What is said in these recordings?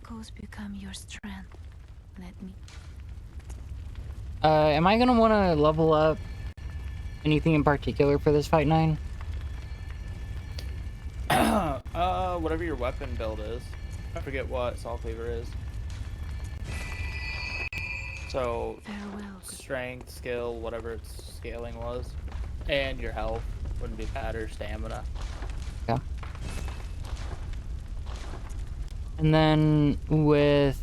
echoes become your strength. Let me. Am I gonna want to level up anything in particular for this Fight 9? Whatever your weapon build is. I forget what Saw Cleaver is. So, Farewell. strength, skill, whatever its scaling was. And your health. Wouldn't be bad, or stamina. Yeah. And then with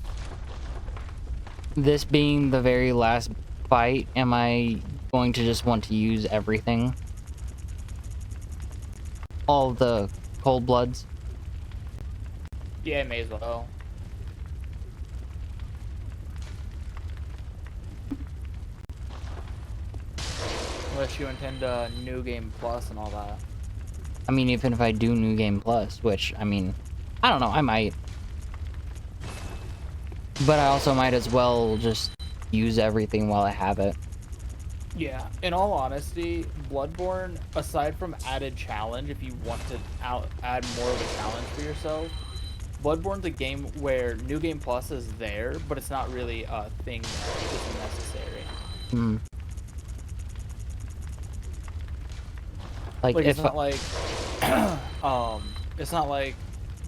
this being the very last fight, am I going to just want to use everything? All the cold bloods? Yeah, may as well. Unless you intend New Game Plus and all that. I mean, even if I do New Game Plus, which, I mean, I don't know, I might. But I also might as well just use everything while I have it. Yeah, in all honesty, Bloodborne, aside from added challenge, if you want to add more of a challenge for yourself, Bloodborne's a game where New Game Plus is there, but it's not really a thing that is necessary. Hmm. Like It's if not like, it's not like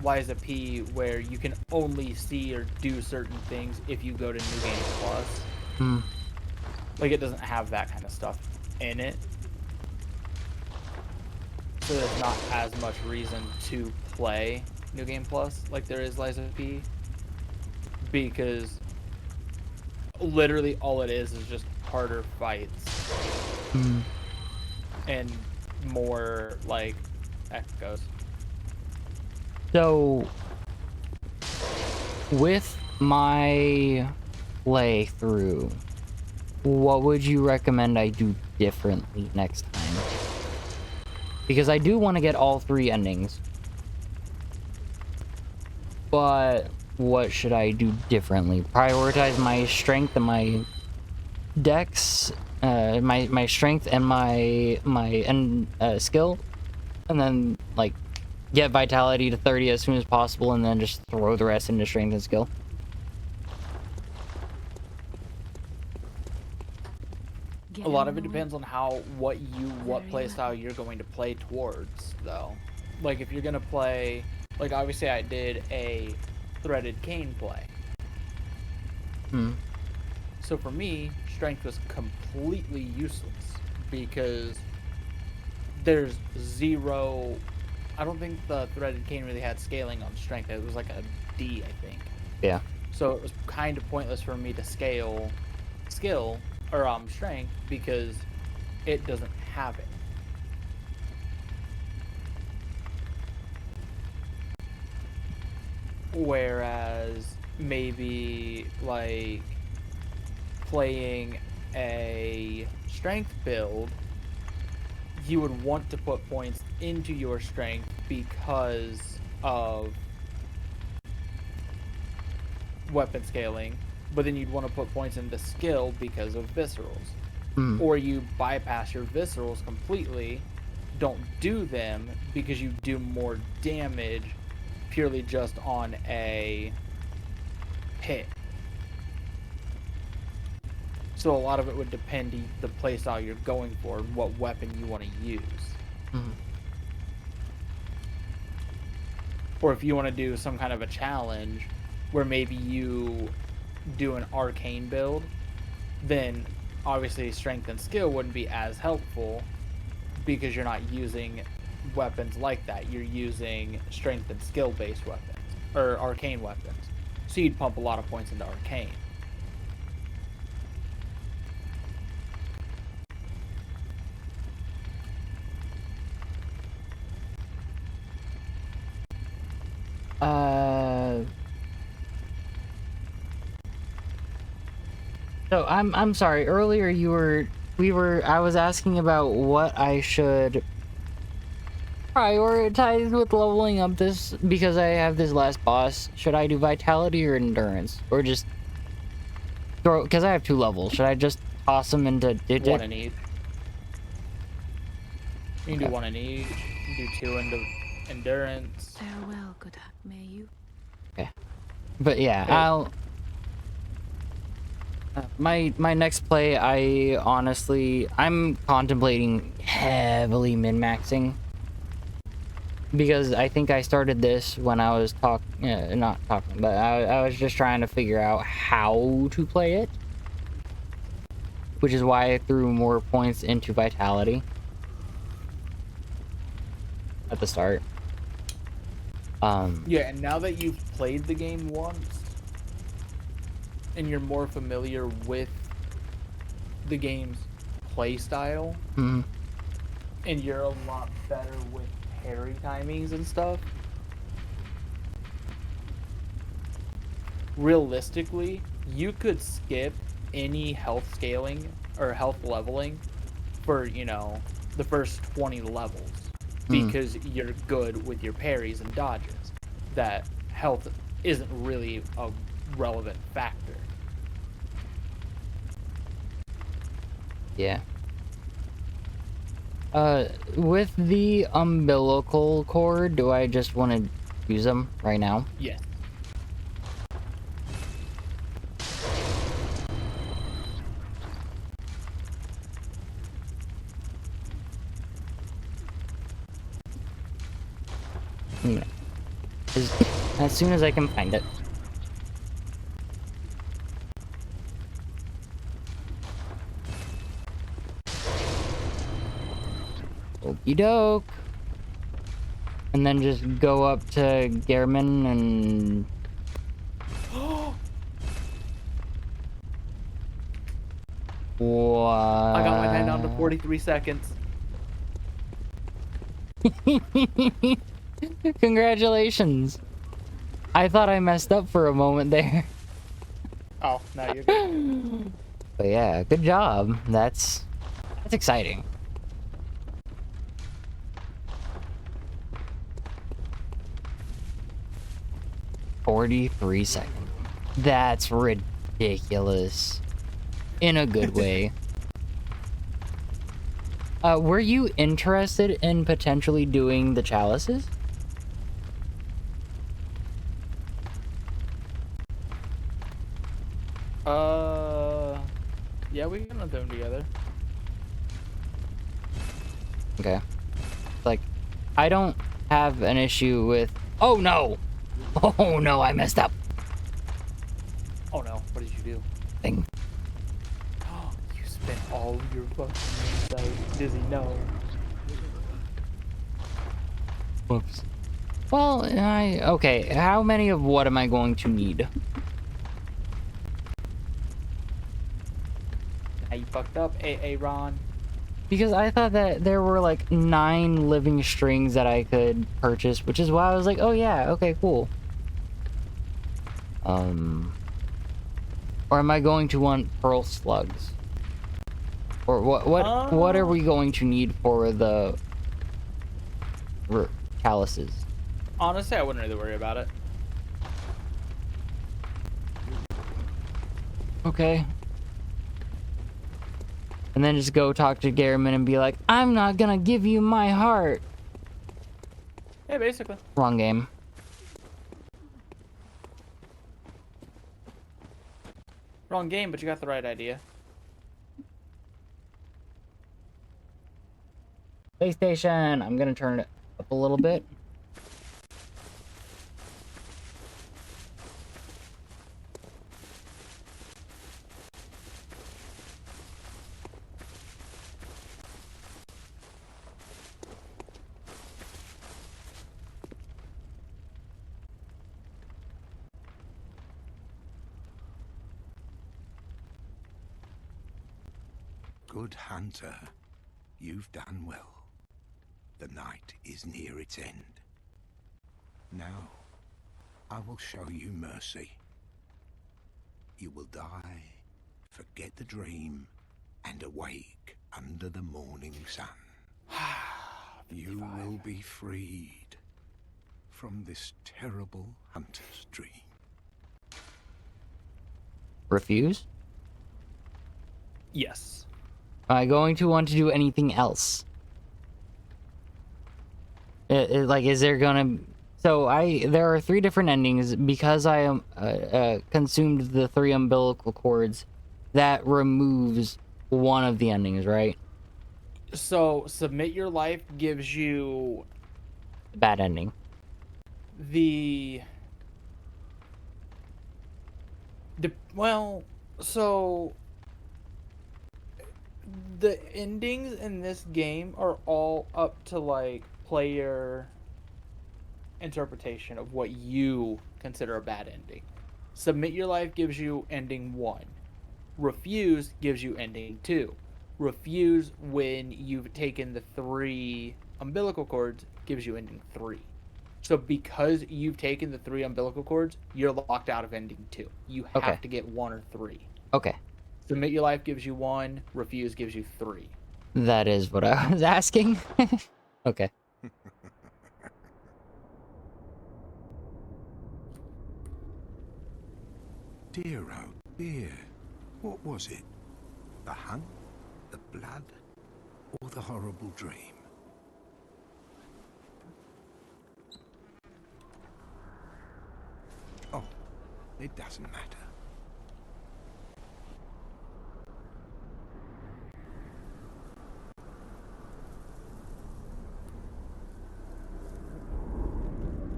Wise of P where you can only see or do certain things if you go to New Game Plus. Hmm. Like, it doesn't have that kind of stuff in it. So there's not as much reason to play New Game Plus like there is Lies of P. Because literally all it is just harder fights. Hmm. And more, like, echoes. So, with my playthrough, what would you recommend I do differently next time? Because I do want to get all 3 endings. But what should I do differently? Prioritize my strength and my dex, my strength and my skill, and then like get vitality to 30 as soon as possible, and then just throw the rest into strength and skill. A lot of it depends on what playstyle you're going to play towards, though. Like, if you're gonna play, like, obviously I did a threaded cane play. Hmm. So for me, strength was completely useless because there's zero. I don't think the threaded cane really had scaling on strength. It was like a D, I think. Yeah. So it was kind of pointless for me to scale skill or strength because it doesn't have it. Whereas maybe like playing a strength build, you would want to put points into your strength because of weapon scaling, but then you'd want to put points into skill because of viscerals. Hmm. Or you bypass your viscerals completely, don't do them because you do more damage purely just on a hit. So a lot of it would depend the playstyle you're going for and what weapon you want to use. Hmm. Or if you want to do some kind of a challenge where maybe you do an arcane build, then obviously strength and skill wouldn't be as helpful because you're not using weapons like that. You're using strength and skill based weapons or arcane weapons. So you'd pump a lot of points into arcane. So I'm sorry. Earlier I was asking about what I should prioritize with leveling up this because I have this last boss. Should I do vitality or endurance, or just throw? Because I have 2 levels. Should I just toss them into digit? One in each. You can do one in each. You can do 2 into endurance. Farewell, good may you. Okay. But yeah, Okay. I'll. My next play, I'm contemplating heavily min-maxing because I think I started this when I was not talking, but I was just trying to figure out how to play it, which is why I threw more points into vitality at the start. Yeah, and now that you've played the game once and you're more familiar with the game's play style, mhm. and you're a lot better with parry timings and stuff, realistically, you could skip any health scaling or health leveling for, the first 20 levels because you're good with your parries and dodges. That health isn't really a relevant factor. Yeah. With the umbilical cord, do I just want to use them right now? Yes. Yeah. As soon as I can find it. Okie doke. And then just go up to Gehrman and... What? I got my time down to 43 seconds. Congratulations. I thought I messed up for a moment there. Oh, no, you're good. But yeah, good job. That's exciting. "43 seconds. That's ridiculous. In a good way. Were you interested in potentially doing the chalices? Yeah, we can do them together. Okay. Like, I don't have an issue with... Oh no! Oh no, I messed up. Oh no, what did you do? Thing. You spent all your fucking insight. Dizzy, no. Whoops. Well, okay, how many of what am I going to need? Now you fucked up, Ron. Because I thought that there were like 9 living strings that I could purchase, which is why I was like, oh yeah, okay, cool. Or am I going to want pearl slugs? Or what are we going to need for the chalices? Honestly, I wouldn't really worry about it. Okay. And then just go talk to Gehrman and be like, I'm not gonna give you my heart. Yeah, basically. Wrong game. Wrong game, but you got the right idea. PlayStation. I'm gonna turn it up a little bit. Good hunter, you've done well. The night is near its end. Now, I will show you mercy. You will die, forget the dream, and awake under the morning sun. You will be freed from this terrible hunter's dream. Refuse? Yes. Am I going to want to do anything else? Like, is there gonna... So there are 3 different endings because I am consumed the 3 umbilical cords. That removes one of the endings, right? So submit your life gives you Bad ending. the well, so the endings in this game are all up to like player interpretation of what you consider a bad ending. Submit your life gives you ending 1. Refuse gives you ending 2. Refuse when you've taken the 3 umbilical cords gives you ending 3. So because you've taken the 3 umbilical cords, you're locked out of ending 2. You Okay. have to get 1 or 3. Okay. Submit your life gives you 1. Refuse gives you 3. That is what I was asking. Okay. Dear, oh dear. What was it? The hunt? The blood? Or the horrible dream? Oh, it doesn't matter.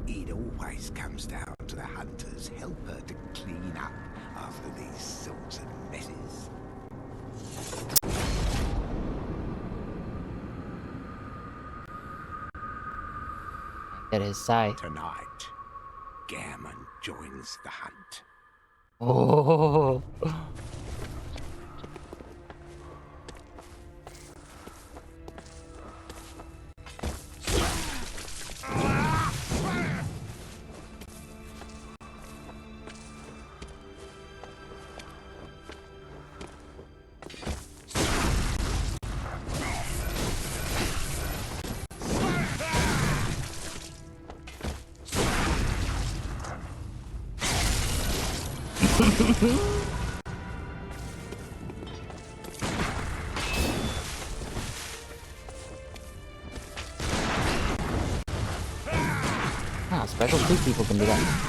It always comes down to the hunter's helper to clean up after these sorts of messes. Get his sigh. Tonight, Gammon joins the hunt. Oh. Ah, special 2 people can do that.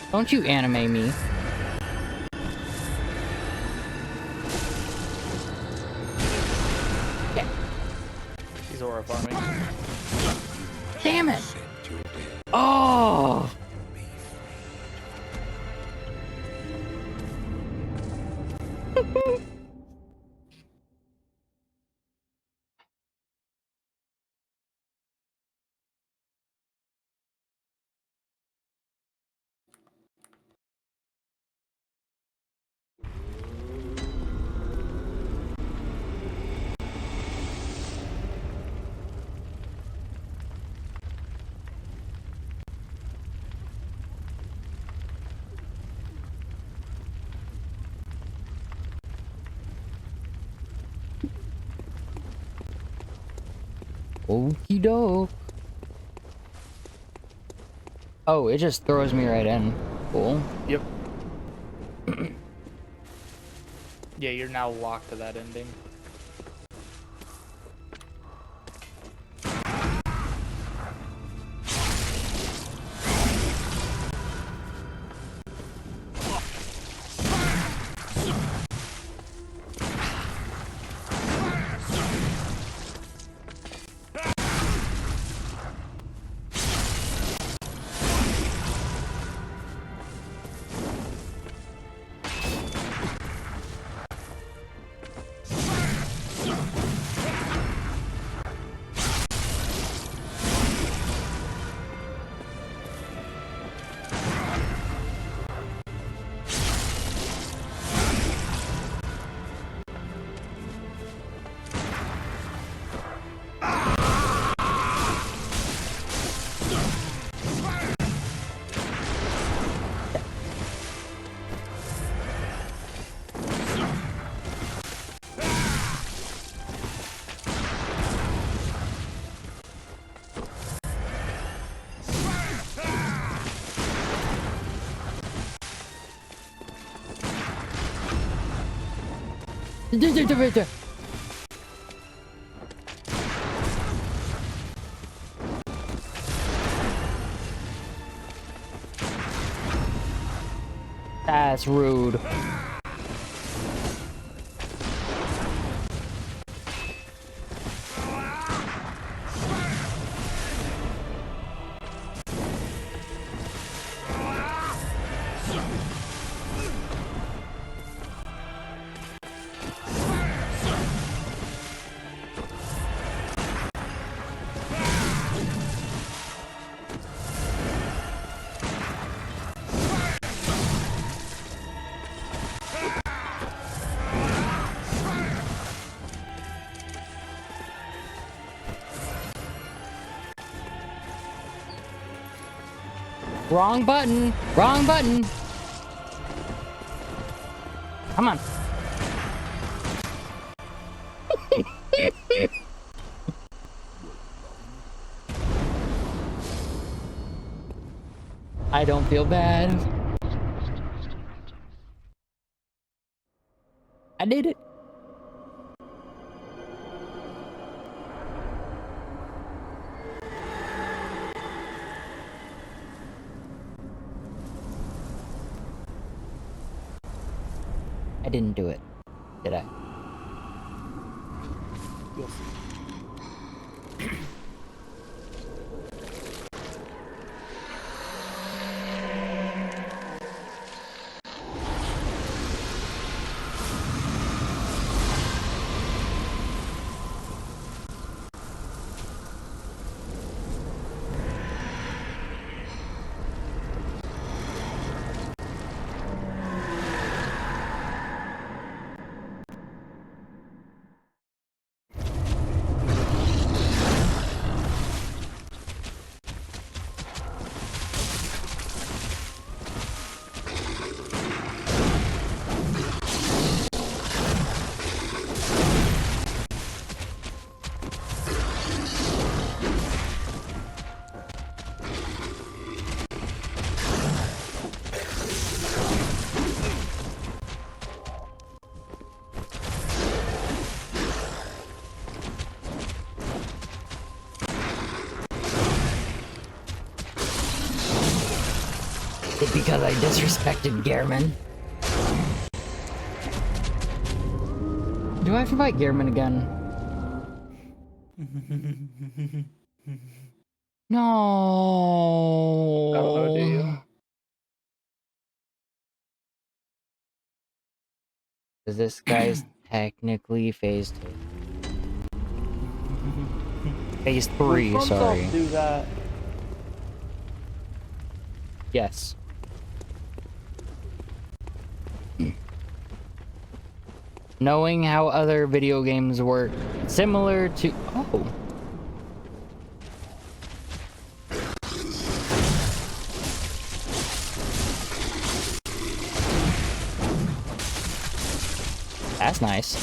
Don't you anime me. He's aura farming. Damn it! Oh! Okie doke. Oh, it just throws me right in. Cool. Yep. Yeah, you're now locked to that ending. That's rude. Wrong button. Wrong button. Come on. I don't feel bad. I did it. I didn't do it, did I? You'll see. It's because I disrespected Gehrman. Do I have to fight Gehrman again? No. I don't know, do you? Because this guy's technically phase 2. Phase 3, Would sorry. FromSoft do that? Yes. Knowing how other video games work, similar to... Oh. That's nice.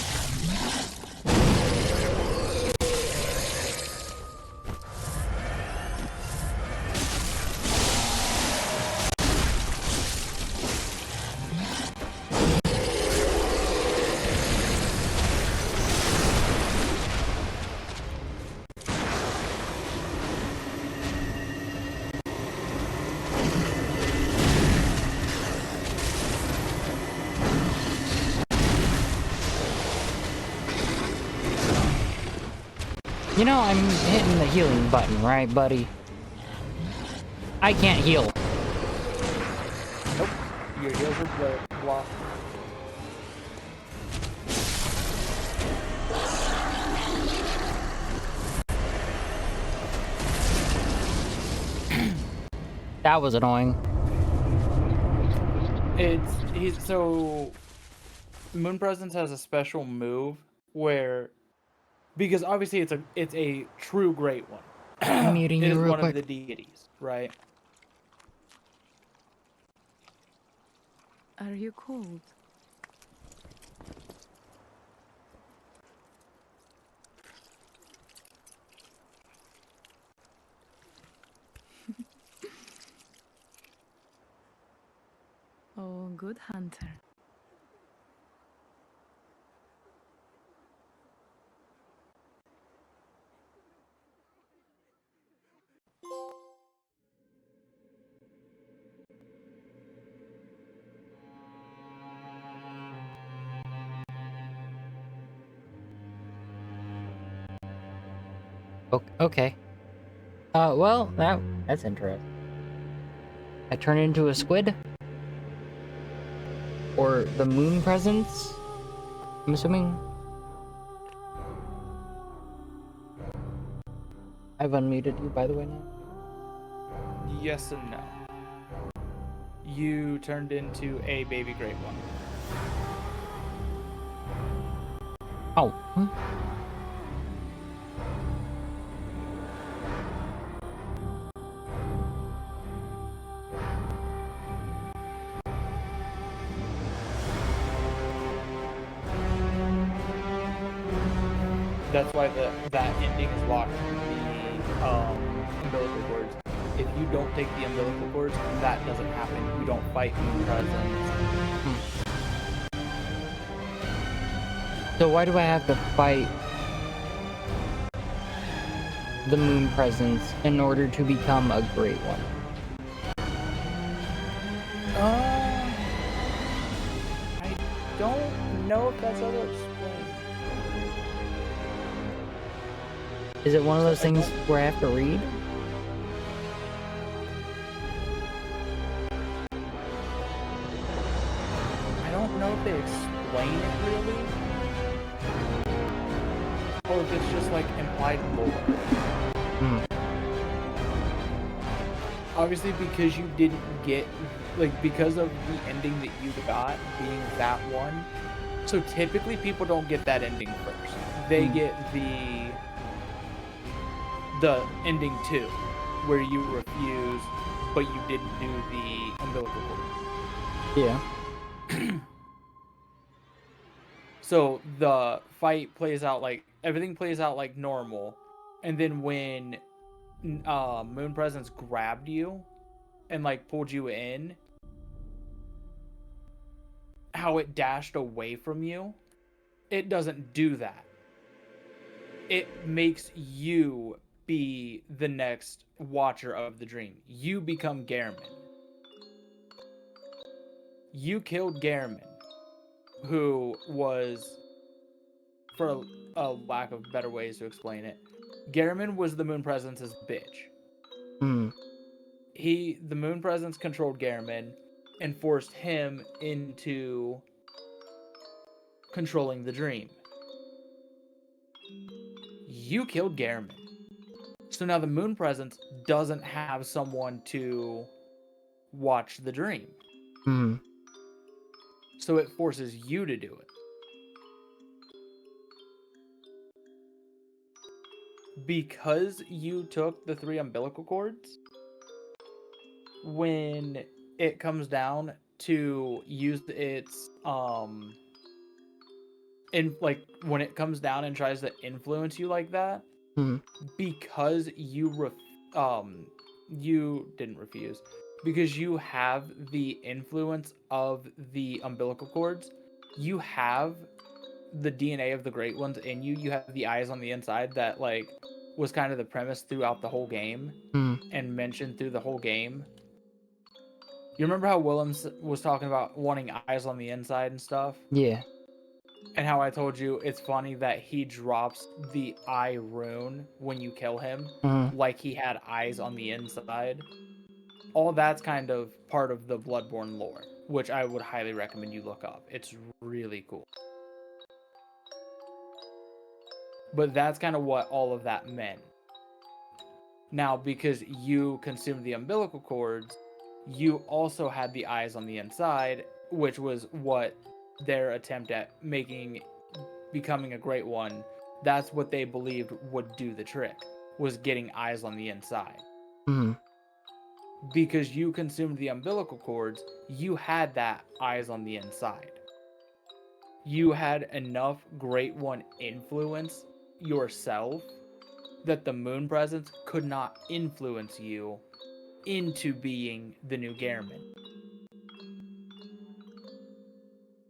You know, I'm hitting the healing button, right, buddy? I can't heal. Nope. Your heels are blocked. That was annoying. So Moon Presence has a special move where, because obviously it's a true great one. I'm muting It you is real one quick. of the deities, right? Are you cold? Oh, good hunter. Okay. Well, that's interesting. I turn into a squid? Or the moon presence? I'm assuming. I've unmuted you, by the way, now. Yes and no. You turned into a baby great one. Oh. That's why that ending is locked in the umbilical cords. If you don't take the umbilical cords, that doesn't happen. You don't fight moon presence. So why do I have to fight the moon presence in order to become a great one? I don't know if that's ever explained. Is it one of those things where I have to read? I don't know if they explain it really, or if it's just like implied lore. Hmm. Obviously, because you didn't get, like, because of the ending that you got being that one, so typically people don't get that ending first. They get the ending 2, where you refuse, but you didn't do the umbilical cord. Yeah. So the fight plays out like, everything plays out like normal, and then when Moon Presence grabbed you and like pulled you in, how it dashed away from you, it doesn't do that. It makes you be the next watcher of the dream. You become Garamond. You killed Garamond, who was, for a lack of better ways to explain it, Garamond was the Moon Presence's bitch. Hmm. The Moon Presence controlled Garamond and forced him into controlling the dream. You killed Garamond. So now the Moon Presence doesn't have someone to watch the dream. Hmm. So it forces you to do it. Because you took the 3 umbilical cords, when it comes down to use its when it comes down and tries to influence you like that, Hmm. because you didn't refuse, because you have the influence of the umbilical cords, you have the DNA of the Great Ones in you. You have the eyes on the inside that like was kind of the premise throughout the whole game Hmm. and mentioned through the whole game. You remember how Willems was talking about wanting eyes on the inside and stuff? Yeah. And how I told you it's funny that he drops the eye rune when you kill him, Hmm. like he had eyes on the inside. All that's kind of part of the Bloodborne lore, which I would highly recommend you look up. It's really cool. But that's kind of what all of that meant. Now, because you consumed the umbilical cords, you also had the eyes on the inside, which was what their attempt at becoming a great one, that's what they believed would do the trick, was getting eyes on the inside. Hmm. Because you consumed the umbilical cords, you had that eyes on the inside. You had enough Great One influence yourself that the Moon Presence could not influence you into being the new Garamond.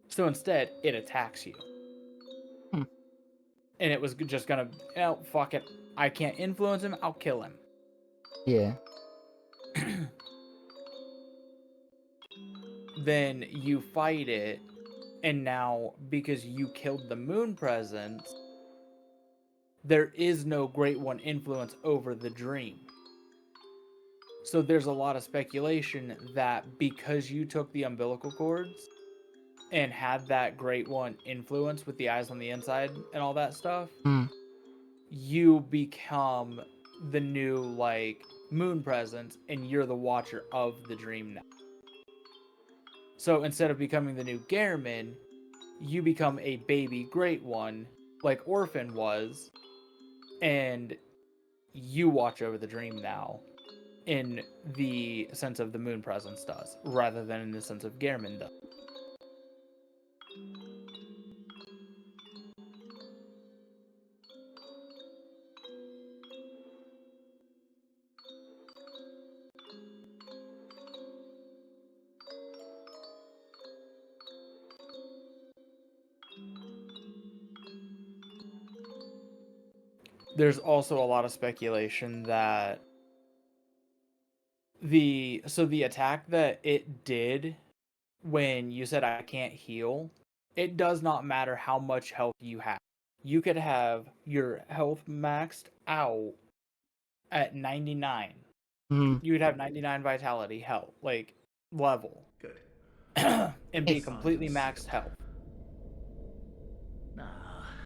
So instead, it attacks you. Hmm. And it was just gonna, oh, fuck it. I can't influence him, I'll kill him. Yeah. Then you fight it, and now, because you killed the Moon Presence, there is no Great One influence over the dream. So there's a lot of speculation that because you took the umbilical cords and had that Great One influence with the eyes on the inside and all that stuff, you become the new, like, moon presence, and you're the watcher of the dream now. So instead of becoming the new Gehrman, you become a baby Great One, like Orphan was, and you watch over the dream now, in the sense of the moon presence does, rather than in the sense of Gehrman does. There's also a lot of speculation that the attack that it did when you said I can't heal, it does not matter how much health you have. You could have your health maxed out at 99. You would have 99 vitality health, like, level. Good. And be completely maxed health.